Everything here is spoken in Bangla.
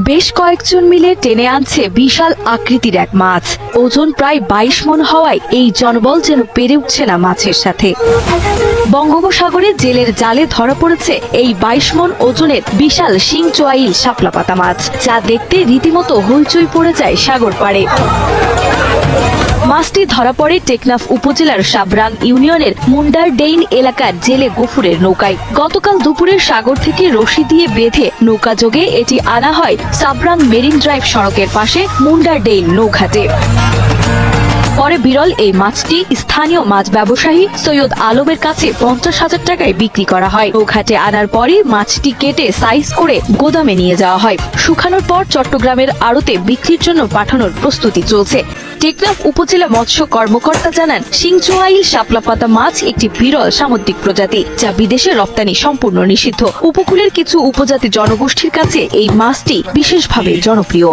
বেশ কয়েকজন মিলে টেনে আনছে বিশাল আকৃতির এক মাছ। ওজন প্রায় 22 মণ হওয়ায় এই জনবল যেন পেরে উঠছে না মাছের সাথে। বঙ্গোপসাগরে জেলের জালে ধরা পড়েছে এই 22 মণ ওজনের বিশাল শিং-চোয়াইল শাপলা পাতা মাছ, যা দেখতে রীতিমতো হইচই পড়ে যায় সাগর পাড়ে। মাছটি ধরা পড়ে টেকনাফ উপজেলার সাবরাং ইউনিয়নের মুন্ডারডেইন এলাকার জেলে গফুরের নৌকায়। গতকাল দুপুরে সাগর থেকে রশি দিয়ে বেঁধে নৌকাযোগে এটি আনা হয় সাবরাং মেরিন ড্রাইভ সড়কের পাশে মুন্ডারডেইন নৌঘাটে। পরে বিরল এই মাছটি স্থানীয় মাছ ব্যবসায়ী সৈয়দ আলমের কাছে 50,000 টাকায় বিক্রি করা হয়। নৌঘাটে আনার পরই মাছটি কেটে সাইজ করে গোদামে নিয়ে যাওয়া হয়। শুকানোর পর চট্টগ্রামের আড়তে বিক্রির জন্য পাঠানোর প্রস্তুতি চলছে। টেকনাফ উপজেলা মৎস্য কর্মকর্তা জানান, শিং-চোয়াইল শাপলা পাতা মাছ একটি বিরল সামুদ্রিক প্রজাতি, যা বিদেশে রপ্তানি সম্পূর্ণ নিষিদ্ধ। উপকূলের কিছু উপজাতি জনগোষ্ঠীর কাছে এই মাছটি বিশেষভাবে জনপ্রিয়।